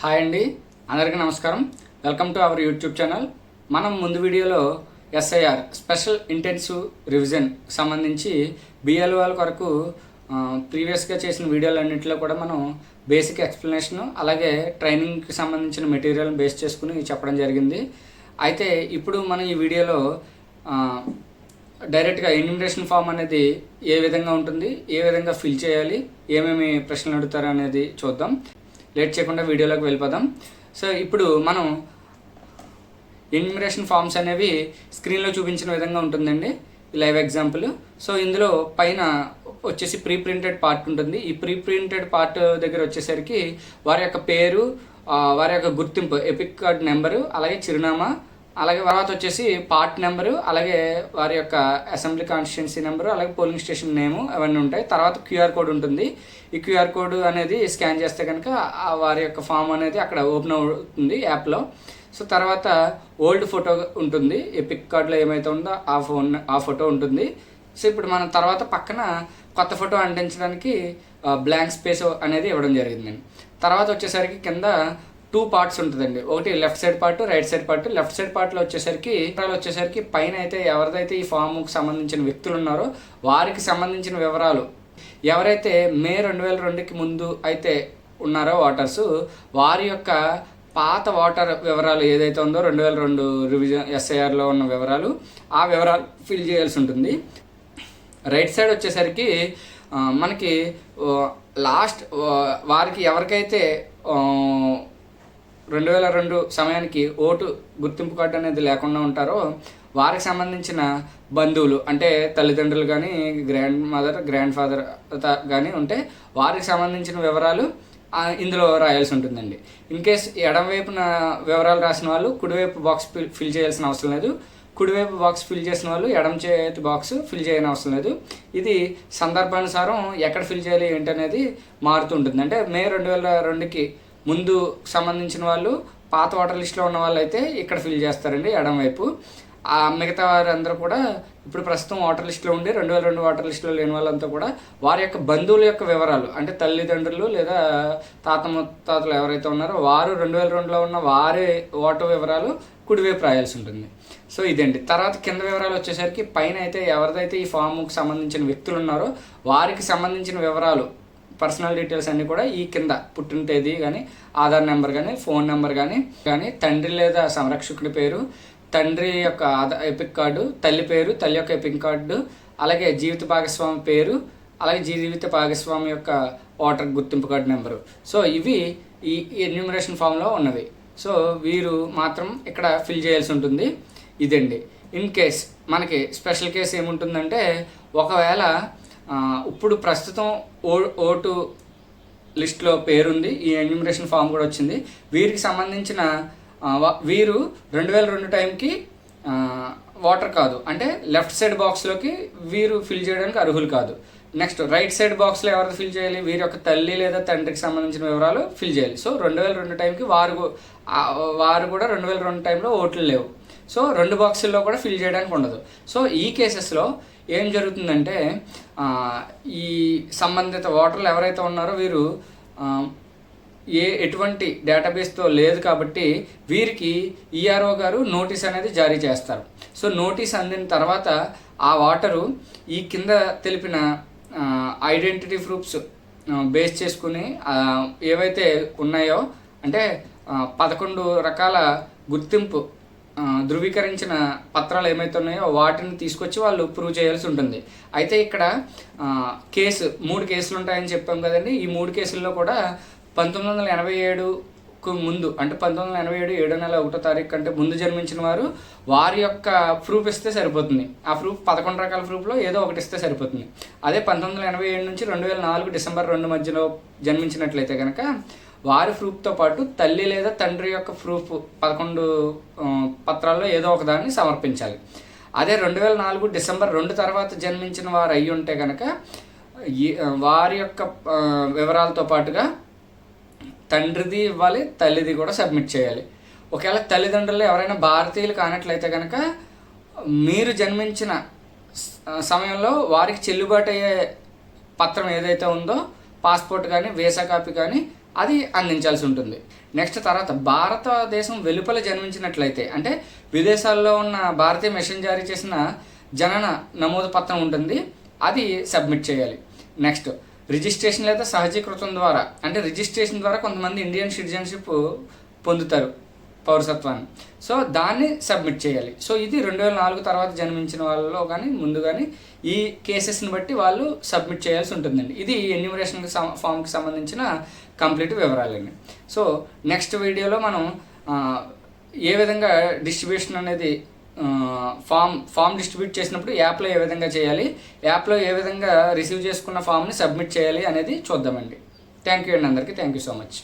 Hi అండి, అందరికీ నమస్కారం. Welcome to our YouTube channel. మనం ముందు వీడియోలో ఎస్ఐఆర్ స్పెషల్ ఇంటెన్సివ్ రివిజన్ సంబంధించి బిఎల్ఓల కొరకు ప్రీవియస్గా చేసిన వీడియోలన్నింటిలో కూడా మనం బేసిక్ ఎక్స్ప్లెనేషన్ అలాగే ట్రైనింగ్కి సంబంధించిన మెటీరియల్ బేస్ చేసుకుని చెప్పడం జరిగింది. అయితే ఇప్పుడు మనం ఈ వీడియోలో డైరెక్ట్గా ఎన్యూమరేషన్ ఫామ్ అనేది ఏ విధంగా ఉంటుంది, ఏ విధంగా ఫిల్ చేయాలి, ఏమేమి ప్రశ్నలు అడుగుతారు అనేది చూద్దాం. లేట్ చేయకుండా వీడియోలోకి వెళ్ళిపోదాం. సో ఇప్పుడు మనం ఎన్యూమరేషన్ ఫామ్స్ అనేవి స్క్రీన్లో చూపించిన విధంగా ఉంటుందండి, లైవ్ ఎగ్జాంపుల్. సో ఇందులో పైన వచ్చేసి ప్రీ ప్రింటెడ్ పార్ట్ ఉంటుంది. ఈ ప్రీ ప్రింటెడ్ పార్ట్ దగ్గర వచ్చేసరికి వారి యొక్క పేరు, వారి యొక్క గుర్తింపు, ఎపిక్ కార్డ్ నెంబరు, అలాగే చిరునామా, అలాగే తర్వాత వచ్చేసి పార్ట్ నెంబరు, అలాగే వారి యొక్క అసెంబ్లీ కాన్స్టిట్యున్సీ నెంబరు, అలాగే పోలింగ్ స్టేషన్ నేము అవన్నీ ఉంటాయి. తర్వాత క్యూఆర్ కోడ్ ఉంటుంది. ఈ క్యూఆర్ కోడ్ అనేది స్కాన్ చేస్తే కనుక వారి యొక్క ఫామ్ అనేది అక్కడ ఓపెన్ అవుతుంది యాప్లో. సో తర్వాత ఓల్డ్ ఫోటో ఉంటుంది, ఎపిక్ కార్డులో ఏమైతే ఉందో ఆ ఫోటో ఉంటుంది. సో ఇప్పుడు మనం తర్వాత పక్కన కొత్త ఫోటో అంటించడానికి బ్లాంక్ స్పేస్ అనేది ఇవ్వడం జరిగిందండి. తర్వాత వచ్చేసరికి కింద 2 పార్ట్స్ ఉంటుందండి. ఒకటి left side part, right side part. Left side పార్ట్లో వచ్చేసరికి పైన అయితే ఎవరిదైతే ఈ ఫామ్కి సంబంధించిన వ్యక్తులు ఉన్నారో వారికి సంబంధించిన వివరాలు, ఎవరైతే మే 2002కి ముందు అయితే ఉన్నారో ఓటర్స్, వారి యొక్క పాత ఓటర్ వివరాలు ఏదైతే ఉందో 2002 రివిజన్ ఎస్ఐఆర్లో ఉన్న వివరాలు, ఆ వివరాలు ఫిల్ చేయాల్సి ఉంటుంది. రైట్ సైడ్ వచ్చేసరికి మనకి లాస్ట్ వారికి ఎవరికైతే 2002 సమయానికి ఓటు గుర్తింపు కార్డు అనేది లేకుండా ఉంటారో వారికి సంబంధించిన బంధువులు, అంటే తల్లిదండ్రులు కానీ, గ్రాండ్ మదర్, గ్రాండ్ ఫాదర్ కానీ ఉంటే వారికి సంబంధించిన వివరాలు ఇందులో రాయాల్సి ఉంటుందండి. ఇన్ కేస్ ఎడమవైపున వివరాలు రాసిన వాళ్ళు కుడివైపు బాక్స్ ఫిల్ చేయాల్సిన అవసరం లేదు. కుడివైపు బాక్స్ ఫిల్ చేసిన వాళ్ళు ఎడమ చేతి బాక్స్ ఫిల్ చేయని అవసరం లేదు. ఇది సందర్భానుసారం ఎక్కడ ఫిల్ చేయాలి ఏంటనేది మారుతూ ఉంటుంది. అంటే మే 2002కి ముందు సంబంధించిన వాళ్ళు పాత ఓటర్ లిస్టులో ఉన్న వాళ్ళు అయితే ఇక్కడ ఫిల్ చేస్తారండి ఎడమ వైపు. మిగతా వారందరూ కూడా ఇప్పుడు ప్రస్తుతం ఓటర్ లిస్టులో ఉండి 2002 ఓటర్ లిస్టులో లేని వాళ్ళంతా కూడా వారి యొక్క బంధువుల యొక్క వివరాలు, అంటే తల్లిదండ్రులు లేదా తాత ముత్తాతలు ఎవరైతే ఉన్నారో వారు 2002లో ఉన్న వారి ఓటర్ వివరాలు కుడివైపు రాయాల్సి ఉంటుంది. సో ఇదండి. తర్వాత కింద వివరాలు వచ్చేసరికి పైన అయితే ఎవరిదైతే ఈ ఫామ్కి సంబంధించిన వ్యక్తులు ఉన్నారో వారికి సంబంధించిన వివరాలు, పర్సనల్ డీటెయిల్స్ అన్నీ కూడా ఈ కింద పుట్టిన తేదీ కానీ, ఆధార్ నెంబర్ కానీ, ఫోన్ నెంబర్ కానీ, తండ్రి లేదా సంరక్షకుడి పేరు, తండ్రి యొక్క ఎపిక్ కార్డు, తల్లి పేరు, తల్లి యొక్క ఎపిక్ కార్డు, అలాగే జీవిత భాగస్వామి పేరు, అలాగే జీవిత భాగస్వామి యొక్క ఓటర్ గుర్తింపు కార్డు నెంబరు. సో ఇవి ఈ ఎన్యూమరేషన్ ఫామ్లో ఉన్నవి. సో వీరు మాత్రం ఇక్కడ ఫిల్ చేయాల్సి ఉంటుంది. ఇదండి. ఇన్ కేస్ మనకి స్పెషల్ కేసు ఏముంటుందంటే, ఒకవేళ ఇప్పుడు ప్రస్తుతం ఓటు లిస్ట్లో పేరుంది, ఈ ఎన్యూమరేషన్ ఫామ్ కూడా వచ్చింది, వీరికి సంబంధించిన వీరు 2002 టైంకి ఓటర్ కాదు, అంటే లెఫ్ట్ సైడ్ బాక్స్లోకి వీరు ఫిల్ చేయడానికి అర్హులు కాదు. నెక్స్ట్ రైట్ సైడ్ బాక్స్లో ఎవరు ఫిల్ చేయాలి, వీరి యొక్క తల్లి లేదా తండ్రికి సంబంధించిన వివరాలు ఫిల్ చేయాలి. సో 2002 టైంకి వారు కూడా 2002 టైంలో ఓట్లు లేవు. సో 2 బాక్సుల్లో కూడా ఫిల్ చేయడానికి ఉండదు. సో ఈ కేసెస్లో ఏం జరుగుతుందంటే, ఈ సంబంధిత ఓటర్లు ఎవరైతే ఉన్నారో వీరు ఎటువంటి డేటాబేస్తో లేదు కాబట్టి వీరికి ఈఆర్ఓ గారు నోటీస్ అనేది జారీ చేస్తారు. సో నోటీస్ అందిన తర్వాత ఆ ఓటరు ఈ కింద తెలిపిన ఐడెంటిటీ ప్రూఫ్స్ బేస్ చేసుకుని ఏవైతే ఉన్నాయో, అంటే 11 రకాల గుర్తింపు ధృవీకరించిన పత్రాలు ఏమైతే ఉన్నాయో వాటిని తీసుకొచ్చి వాళ్ళు ప్రూవ్ చేయాల్సి ఉంటుంది. అయితే ఇక్కడ 3 కేసులు ఉంటాయని చెప్పాం కదండి. ఈ 3 కేసుల్లో కూడా 1987కు ముందు, అంటే 1987 7వ నెల 1వ తారీఖు కంటే ముందు జన్మించిన వారి యొక్క ప్రూఫ్ ఇస్తే సరిపోతుంది. ఆ ప్రూఫ్ 11 రకాల ప్రూఫ్లో ఏదో ఒకటి ఇస్తే సరిపోతుంది. అదే 1987 నుంచి 2004 డిసెంబర్ 2 మధ్యలో జన్మించినట్లయితే కనుక వారి ప్రూఫ్తో పాటు తల్లి లేదా తండ్రి యొక్క ప్రూఫ్ 11 పత్రాల్లో ఏదో ఒకదాన్ని సమర్పించాలి. అదే 2004 డిసెంబర్ 2 తర్వాత జన్మించిన వారు అయ్యి ఉంటే కనుక వారి యొక్క వివరాలతో పాటుగా తండ్రిది ఇవ్వాలి, తల్లిది కూడా సబ్మిట్ చేయాలి. ఒకవేళ తల్లిదండ్రులు ఎవరైనా భారతీయులు కానట్లయితే కనుక మీరు జన్మించిన సమయంలో వారికి చెల్లుబాటు అయ్యే పత్రం ఏదైతే ఉందో, పాస్పోర్ట్ కానీ, వీసా కాపీ కానీ, అది అందించాల్సి ఉంటుంది. నెక్స్ట్ తర్వాత భారతదేశం వెలుపల జన్మించినట్లయితే అంటే విదేశాల్లో ఉన్న భారతీయ మిషన్ జారీ చేసిన జనన నమోదు పత్రం ఉంటుంది, అది సబ్మిట్ చేయాలి. నెక్స్ట్ రిజిస్ట్రేషన్ లేదా సహజీకృతం ద్వారా, అంటే రిజిస్ట్రేషన్ ద్వారా కొంతమంది ఇండియన్ సిటిజన్షిప్ పొందుతారు, పౌరసత్వాన్ని. సో దాన్ని సబ్మిట్ చేయాలి. సో ఇది 2004 తర్వాత జన్మించిన వాళ్ళలో కానీ ముందు కానీ ఈ కేసెస్ని బట్టి వాళ్ళు సబ్మిట్ చేయాల్సి ఉంటుందండి. ఇది ఎన్యూమరేషన్ ఫామ్కి సంబంధించిన కంప్లీట్ వివరాలండి. సో నెక్స్ట్ వీడియోలో మనం ఏ విధంగా డిస్ట్రిబ్యూషన్ అనేది ఫామ్ డిస్ట్రిబ్యూట్ చేసినప్పుడు యాప్లో ఏ విధంగా చేయాలి, యాప్లో ఏ విధంగా రిసీవ్ చేసుకున్న ఫామ్ని సబ్మిట్ చేయాలి అనేది చూద్దామండి. థ్యాంక్ యూ అండి అందరికీ. Thank you so much.